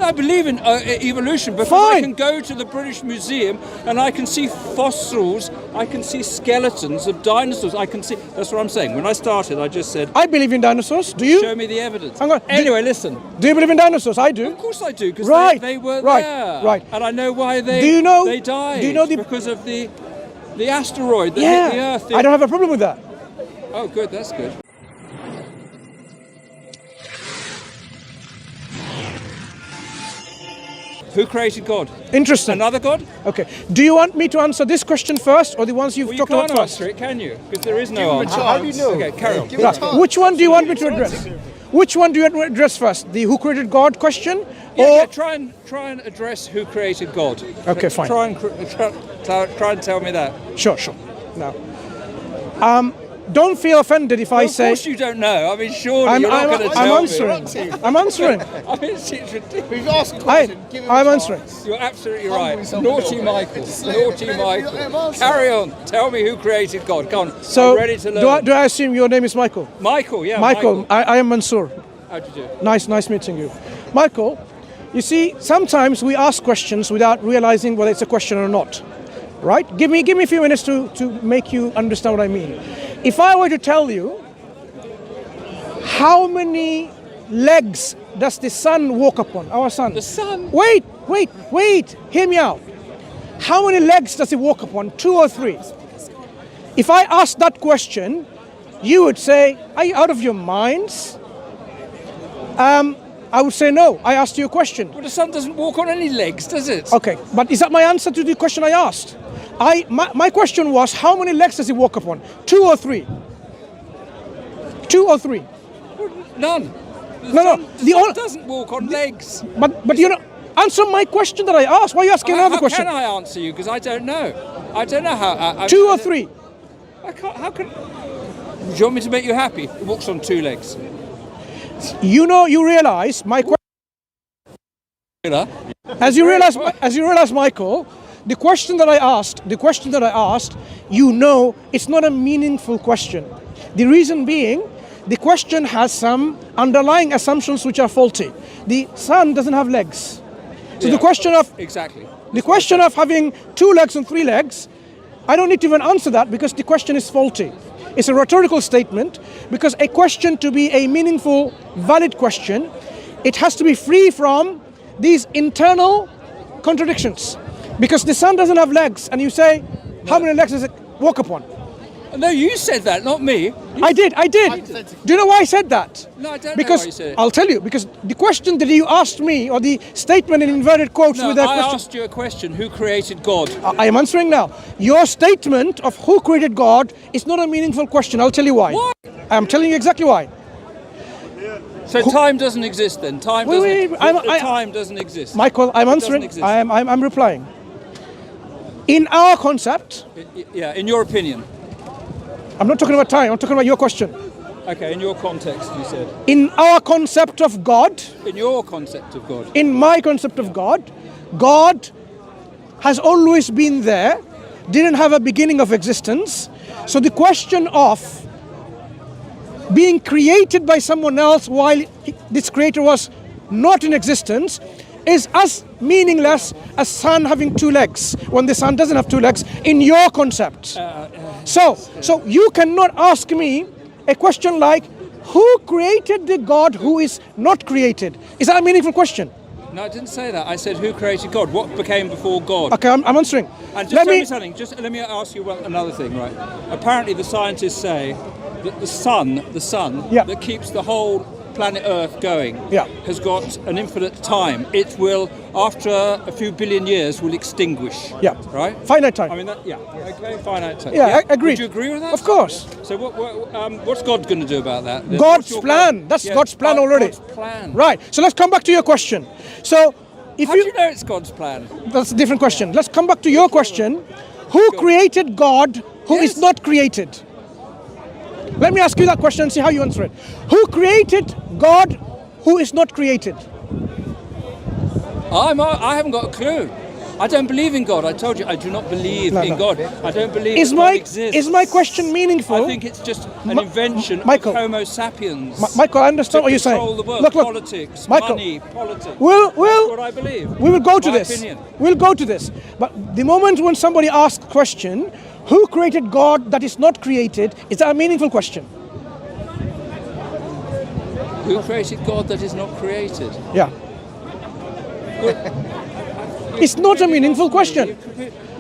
I believe in evolution because I can go to the British Museum and I can see fossils, I can see skeletons of dinosaurs, I can see... That's what I'm saying. When I started, I just said... I believe in dinosaurs. Do you? Show me the evidence. Anyway, listen. Do you believe in dinosaurs? I do. Of course I do, because they were there. Right. And I know why they died. Do you know because of the asteroid that hit the Earth. I don't have a problem with that. Oh, good. That's good. Who created God? Interesting. Another God? Okay. Do you want me to answer this question first or the ones you've talked about first? You can't answer it, can you? Because there is no answer. How do you know? Okay, carry on. Right. Which one do you want me to address? Which one do you want to address first? The who created God question? Yeah, try and address who created God. Okay, fine. Try and tell me that. Sure. Now, don't feel offended if I say... Of course you don't know. I mean, surely you're not going to tell me. I'm answering. I mean, it's ridiculous. We've asked a question. Give him I'm a answering. chance. You're absolutely right. Naughty Michael. Naughty Michael. Carry on. Tell me who created God. Come on. So, I'm ready to learn. do I assume your name is Michael? Michael, yeah. Michael. I am Mansur. How do you do? Nice meeting you. Michael, you see, sometimes we ask questions without realizing whether it's a question or not. Right? Give me a few minutes to make you understand what I mean. If I were to tell you, how many legs does the sun walk upon, our sun? The sun? Wait, hear me out. How many legs does it walk upon, 2 or 3? If I ask that question, you would say, are you out of your minds? I would say no, I asked you a question. Well, the sun doesn't walk on any legs, does it? Okay, but is that my answer to the question I asked? My question was, how many legs does it walk upon? 2 or 3? 2 or 3? None. The sun doesn't walk on legs. But you know, answer my question that I asked. Why are you asking another question? How can I answer you? Because I don't know. I don't know how. 2 or 3? I can't. How can? Do you want me to make you happy? It walks on 2 legs. You realize my question. As you realize, Michael, the question that I asked, you know, it's not a meaningful question. The reason being, the question has some underlying assumptions which are faulty. The sun doesn't have legs. So the question of having 2 legs and 3 legs, I don't need to even answer that because the question is faulty. It's a rhetorical statement because a question to be a meaningful, valid question, it has to be free from these internal contradictions. Because the sun doesn't have legs, and you say, how many legs does it walk upon? No, you said that, not me. I did. Do you know why I said that? No, I don't because know why you said it. I'll tell you, because the question that you asked me, or the statement in inverted quotes with that question... I asked you a question, who created God? I am answering now. Your statement of who created God is not a meaningful question. I'll tell you why. Why? I'm telling you exactly why. So time doesn't exist then? Time doesn't exist? Michael, I'm answering. I'm replying. In our concept... Yeah, in your opinion. I'm not talking about time, I'm talking about your question. Okay, in your context, you said. In our concept of God... In your concept of God. In my concept of God, God has always been there, didn't have a beginning of existence. So the question of being created by someone else while this creator was not in existence is as meaningless as sun having 2 legs when the sun doesn't have 2 legs in your concept. So you cannot ask me a question like, who created the God who is not created? Is that a meaningful question? No, I didn't say that. I said, who created God? What became before God? Okay, I'm answering. And just tell me something. Just let me ask you another thing, right? Apparently the scientists say that the sun that keeps the whole planet Earth going has got an infinite time. It will, after a few billion years, will extinguish. Yeah. Right? Finite time. I mean, okay, finite time. Yeah, I agree. Would you agree with that? Of course. So what's God going to do about that? God's plan. That's God's plan already. God's plan. Right. So let's come back to your question. So if How do you know it's God's plan? That's a different question. Let's come back to your question. Who created God who is not created? Let me ask you that question and see how you answer it. Who created God who is not created? I haven't got a clue. I don't believe in God. I told you I do not believe in God. I don't believe that God exists. Is my question meaningful? I think it's just an invention of Homo sapiens. Michael, I understand what you're saying. Control the world. Look, politics, money, politics. That's what I believe. We will go to this. Opinion. We'll go to this. But the moment when somebody asks a question, who created God that is not created, is that a meaningful question? Who created God that is not created? Yeah. It's not a meaningful question.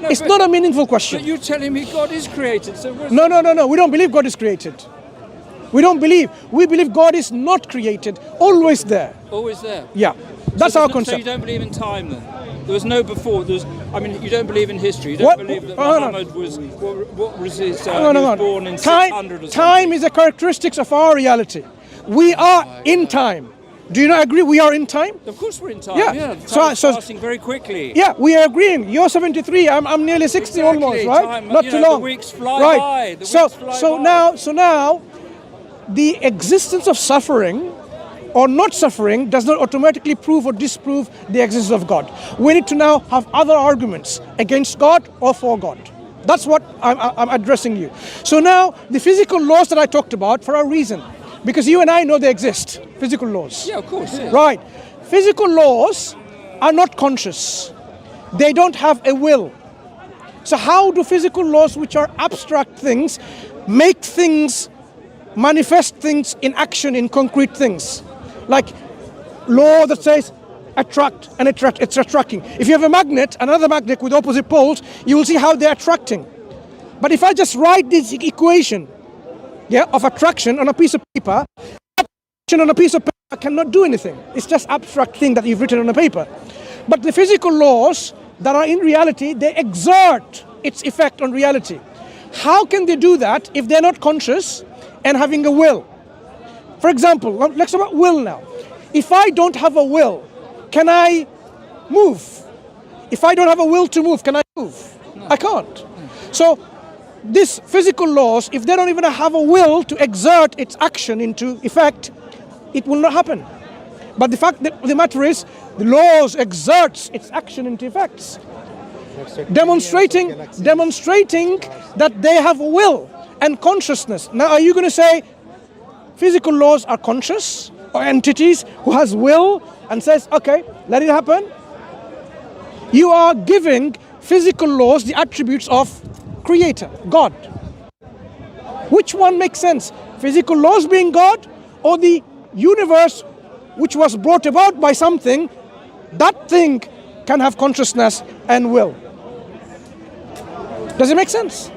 No, it's not a meaningful question. But you're telling me God is created. So No. We don't believe God is created. We don't believe. We believe God is not created. Always there. Always there. Yeah. That's our concept. So you don't believe in time then? There was no before. You don't believe in history. You don't believe that Muhammad was. What was his? He was born in 600 or something. Time is a characteristic of our reality. We are in time. Do you not agree we are in time? Of course we're in time. Yeah. Time's passing very quickly. Yeah, we are agreeing. You're 73. I'm nearly 60 almost, right? Time, not too long. The weeks fly by. So now, the existence of suffering or not suffering does not automatically prove or disprove the existence of God. We need to now have other arguments against God or for God. That's what I'm addressing you. So now, the physical laws that I talked about for a reason. Because you and I know they exist, physical laws. Yeah, of course. Yeah. Right. Physical laws are not conscious. They don't have a will. So how do physical laws, which are abstract things, make things, manifest things in action, in concrete things? Like law that says attract and attract, it's attracting. If you have a magnet, another magnet with opposite poles, you will see how they're attracting. But if I just write this equation, of attraction on a piece of paper, attraction on a piece of paper cannot do anything. It's just abstract thing that you've written on a paper. But the physical laws that are in reality, they exert its effect on reality. How can they do that if they're not conscious and having a will? For example, let's talk about will now. If I don't have a will, can I move? If I don't have a will to move, can I move? No. I can't. So these physical laws, if they don't even have a will to exert its action into effect, it will not happen. But the fact that the matter is, the laws exerts its action into effects, demonstrating that they have will and consciousness. Now, are you going to say physical laws are conscious, or entities who has will and says, okay, let it happen? You are giving physical laws the attributes of Creator, God. Which one makes sense? Physical laws being God, or the universe which was brought about by something, that thing can have consciousness and will. Does it make sense?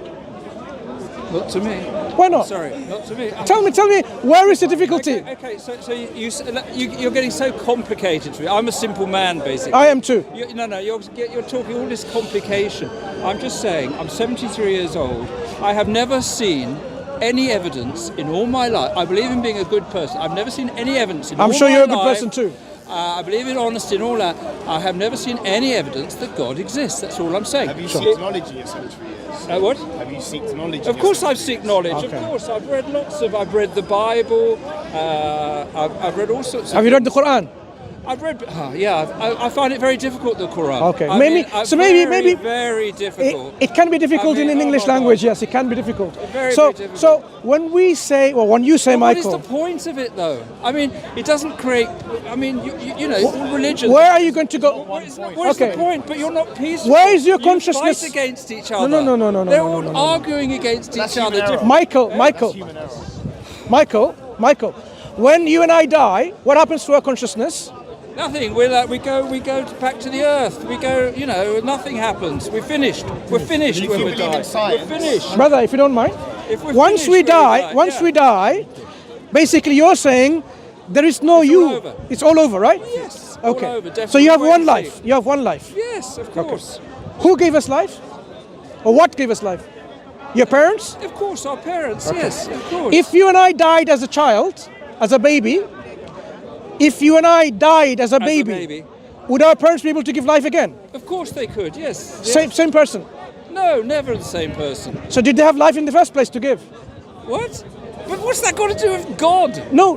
Not to me. Why not? Sorry, not to me. Tell me, where is the difficulty? Okay, so you're getting so complicated to me. I'm a simple man, basically. I am too. You're talking all this complication. I'm just saying, I'm 73 years old. I have never seen any evidence in all my life. I believe in being a good person. I've never seen any evidence in all my life. I'm sure you're a good person too. I believe in honesty and all that. I have never seen any evidence that God exists. That's all I'm saying. Have you sought knowledge in your 73 years? What? Have you sought knowledge? Of course I've sought knowledge. Okay. Of course. I've read the Bible. I've read all sorts of Have you read the Quran? I've read, I find it very difficult, the Quran. Okay, maybe very difficult. It can be difficult in English language. Yes, it can be difficult. Very difficult. So when we say, or when you say, Michael, what is the point of it, though? I mean, it doesn't create. I mean, you know, all religions. Where are you going to go? What's the point? But you're not peaceful. Where is your consciousness? You fight against each other. No. They're all arguing against each other. Michael. When you and I die, what happens to our consciousness? Nothing. We go back to the earth. We go. You know, nothing happens. We're finished. We're finished when we die. We're finished, brother. If you don't mind, once we die, basically you're saying there is no you. It's all over, right? Yes. Okay. All over, so you have one life. You have one life. Yes, of course. Okay. Who gave us life? Or what gave us life? Your parents? Of course, our parents. Okay. Yes, of course. If you and I died as a child, as a baby. If you and I died as a baby, would our parents be able to give life again? Of course they could, yes. Same person? No, never the same person. So did they have life in the first place to give? What? But what's that got to do with God? No.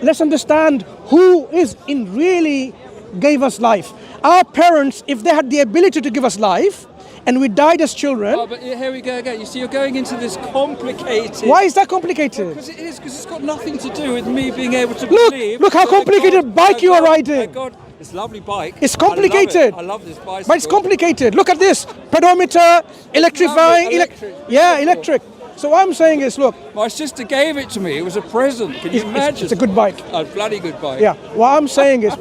Let's understand who is in really gave us life. Our parents, if they had the ability to give us life, and we died as children. Oh, but here we go again. You see, you're going into this complicated. Why is that complicated? Because it is. Because it's got nothing to do with me being able to believe. Look how complicated bike you are riding. Oh God, it's a lovely bike. It's complicated. I love this bicycle. But it's complicated. Look at this pedometer, electrifying. Electric. So what I'm saying is, look. My sister gave it to me. It was a present. Can you imagine? It's a good bike. A bloody good bike. Yeah. What I'm saying is,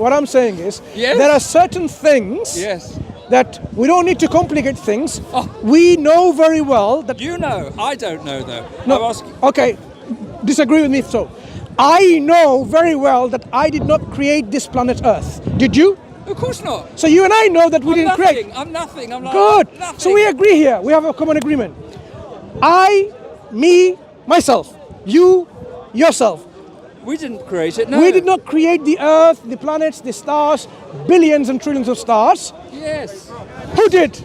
yes? there are certain things. Yes. That we don't need to complicate things. Oh. We know very well that. You know, I don't know though. No. Okay, disagree with me. So, I know very well that I did not create this planet Earth. Did you? Of course not. So you and I know that we didn't create. I'm nothing. I'm like good. Nothing. So we agree here. We have a common agreement. Me, myself. You, yourself. We didn't create it, no. We did not create the Earth, the planets, the stars, billions and trillions of stars. Yes. Who did?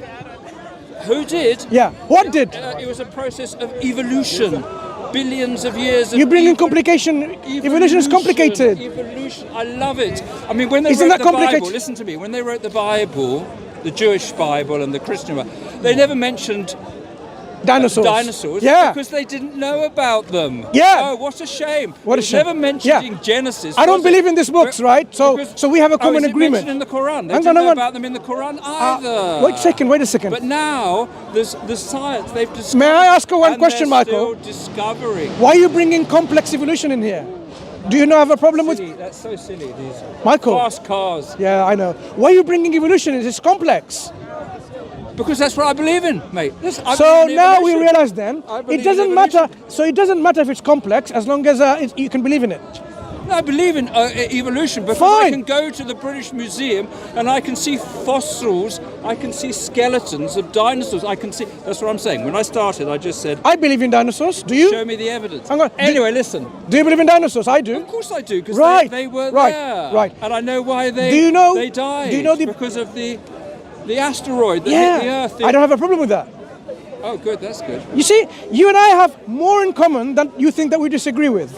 Who did? Yeah. What did? It was a process of evolution. Billions of years of you bring in complication. Evolution is complicated. Evolution. I love it. I mean, when they Isn't wrote that the complicated? Bible, listen to me, when they wrote the Bible, the Jewish Bible and the Christian Bible, they never mentioned dinosaurs. Yeah. Because they didn't know about them. Yeah. Oh, what a shame. What a shame. Never mentioned in Genesis. I don't believe in these books, right? So we have a common agreement. Mentioned in the Quran? They didn't know about them in the Quran either. Wait a second. But now there's the science they've discovered. May I ask you one question, Michael? Still discovering. Why are you bringing complex evolution in here? Do you not have a problem with? That's so silly. These Michael. Fast cars. Yeah, I know. Why are you bringing evolution in? It's complex. Because that's what I believe in, mate. So now we realize then, it doesn't matter. So it doesn't matter if it's complex as long as you can believe in it. No, I believe in evolution because I can go to the British Museum and I can see fossils, I can see skeletons of dinosaurs. I can see. That's what I'm saying. When I started, I just said, I believe in dinosaurs. Do you? Show me the evidence. Anyway, listen. Do you believe in dinosaurs? I do. Of course I do, because they were there. Right. And I know why they died. Do you know because of the asteroid that hit the Earth. I don't have a problem with that. Oh, good. That's good. You see, you and I have more in common than you think that we disagree with.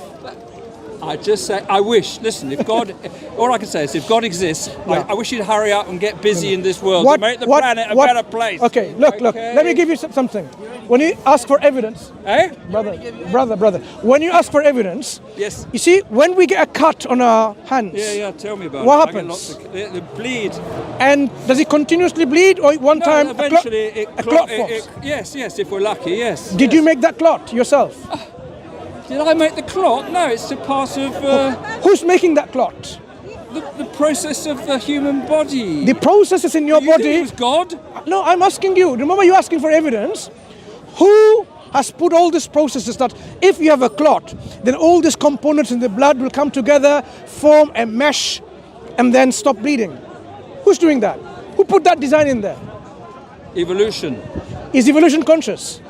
I just say, I wish, listen, if God, all I can say is if God exists, I wish he'd hurry up and get busy in this world to make the planet a better place. Okay, look, let me give you something. When you ask for evidence, brother, when you ask for evidence, yes, you see, when we get a cut on our hands, tell me about what happens? They bleed. And does it continuously bleed, or one time eventually a clot forms? Yes, if we're lucky, yes. Did you make that clot yourself? Did I make the clot? No, it's a part of... Who's making that clot? The process of the human body. The processes in your body... Think it was God? No, I'm asking you. Remember you asking for evidence? Who has put all these processes that if you have a clot, then all these components in the blood will come together, form a mesh, and then stop bleeding? Who's doing that? Who put that design in there? Evolution. Is evolution conscious?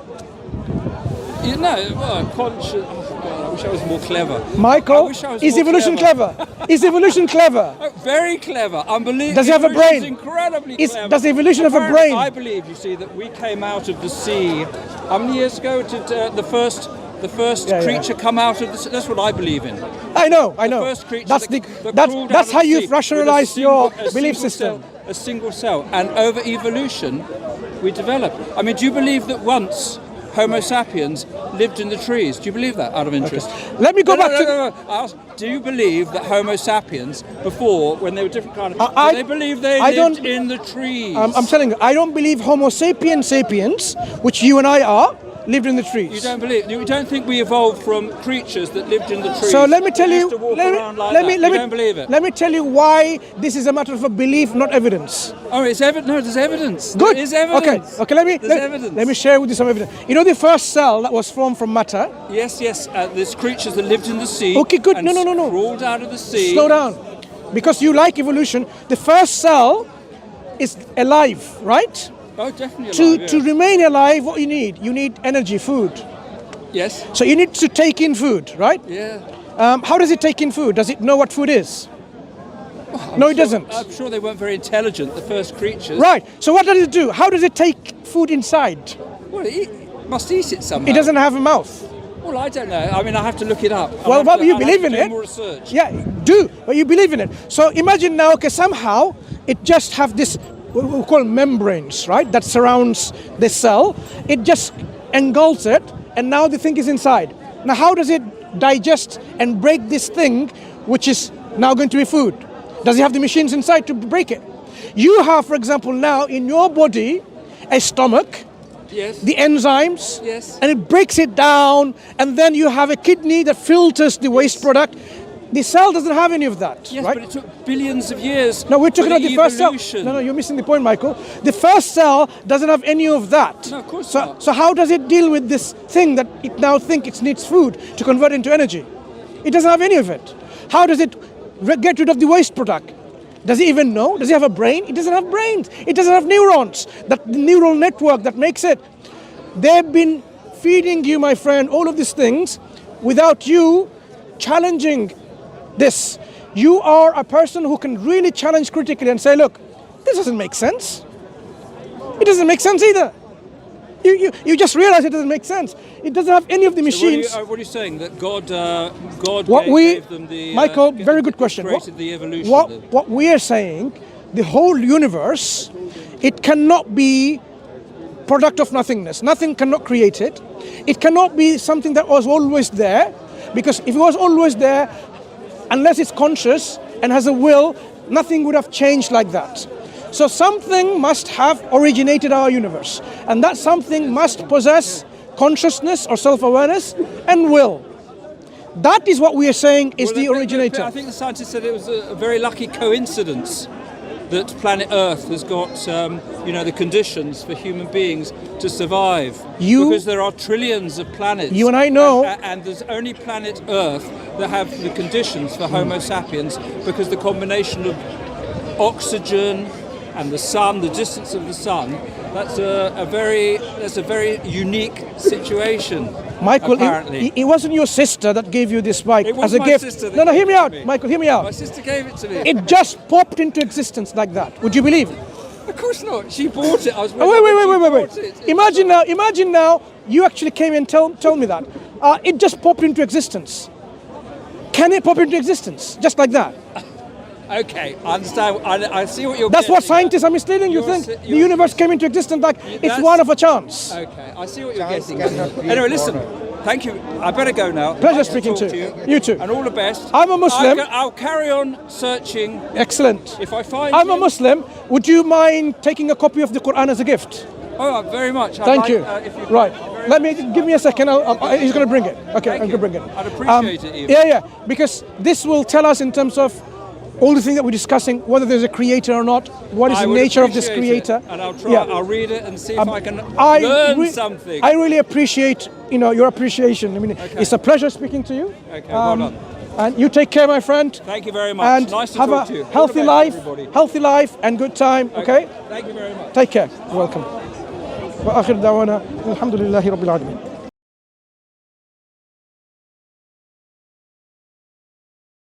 Conscious. Oh God, I wish I was more clever. Michael, is evolution clever? Is evolution clever? Oh, very clever. Unbelievable. Does it have a brain? Incredibly clever. Does evolution have a brain? I believe, you see, that we came out of the sea. How many years ago did the first creature come out of the sea? That's what I believe in. I know. The first creature that's how you've rationalized your belief system. A single cell. And over evolution, we developed. I mean, do you believe that once Homo sapiens lived in the trees? Do you believe that, out of interest? Okay. Let me go back to... No. I asked, do you believe that Homo sapiens, before, when they were different kind of... do they believe they lived in the trees? I'm telling you, I don't believe Homo sapiens, which you and I are, lived in the trees. You don't believe? You don't think we evolved from creatures that lived in the trees? So let me tell you... You don't believe it? Let me tell you why this is a matter of a belief, not evidence. Oh, it's evidence. No, there's evidence. Good. There is evidence. Okay. Let me share with you some evidence. You know the first cell that was formed from matter? Yes. There's creatures that lived in the sea. Okay, good. And no. crawled out of the sea. Slow down. Because you like evolution, the first cell is alive, right? Oh, definitely alive, To remain alive, what you need energy, food. Yes. So you need to take in food, right? Yeah. How does it take in food? Does it know what food is? It doesn't. I'm sure they weren't very intelligent, the first creatures. Right. So what does it do? How does it take food inside? Well, it must eat it somehow. It doesn't have a mouth. Well, I don't know. I mean, I have to look it up. Well, but you believe in it. More research. Yeah, do. But you believe in it. So imagine now, okay, somehow it just have this, what we call membranes, right? That surrounds the cell. It just engulfs it, and now the thing is inside. Now, how does it digest and break this thing, which is now going to be food? Does it have the machines inside to break it? You have, for example, now in your body, a stomach, yes, the enzymes, yes, and it breaks it down, and then you have a kidney that filters the waste product. The cell doesn't have any of that, yes, right? but it took billions of years. No, we're talking about the first cell. evolution. No, you're missing the point, Michael. The first cell doesn't have any of that. No, of course so, not. So how does it deal with this thing that it now thinks it needs food to convert into energy? It doesn't have any of it. How does it get rid of the waste product? Does it even know? Does it have a brain? It doesn't have brains. It doesn't have neurons. That the neural network that makes it. They've been feeding you, my friend, all of these things without you challenging this. You are a person who can really challenge critically and say, look, this doesn't make sense. It doesn't make sense either. You just realize it doesn't make sense. It doesn't have any of the machines. So what are you saying? That God gave them the... Michael, very good question. Created the evolution. What we are saying, the whole universe, it cannot be product of nothingness. Nothing cannot create it. It cannot be something that was always there, because if it was always there, unless it's conscious and has a will, nothing would have changed like that. So something must have originated our universe, and that something must possess consciousness or self-awareness and will. That is what we are saying is the originator. I think the scientists said it was a very lucky coincidence that planet Earth has got, the conditions for human beings to survive. Because there are trillions of planets. You and I know. And there's only planet Earth that have the conditions for Homo sapiens, because the combination of oxygen and the sun, the distance of the sun, that's a very unique situation. Michael, apparently. it wasn't your sister that gave you this bike as a gift. No, hear me out, Michael, hear me out. My sister gave it to me. It just popped into existence like that. Would you believe it? Of course not. She bought it. I was wait. Imagine now, you actually came and told me that. It just popped into existence. Can it pop into existence just like that? Okay, I understand. I see what you're. That's what scientists are misleading. You think the universe came into existence like it's one of a chance. Okay, I see what you're getting. Anyway, listen. Thank you. I better go now. Pleasure speaking to you. You too. And all the best. I'm a Muslim. I'll carry on searching. Excellent. If I find I'm a Muslim. Would you mind taking a copy of the Quran as a gift? Oh, very much. Thank you. Right. Give me a second. He's going to bring it. Okay, I'm going to bring it. I'd appreciate it, even. Yeah. Because this will tell us in terms of all the things that we're discussing, whether there's a creator or not, what is the nature of this creator. And I'll try. I'll read it and see if I can learn something. I really appreciate, your appreciation. I mean, It's a pleasure speaking to you. Okay, well done. And you take care, my friend. Thank you very much. And nice to have talk to you. a healthy life and good time. Okay? Thank you very much. Take care. Welcome. وآخر دعوانا الحمد لله رب العالمين.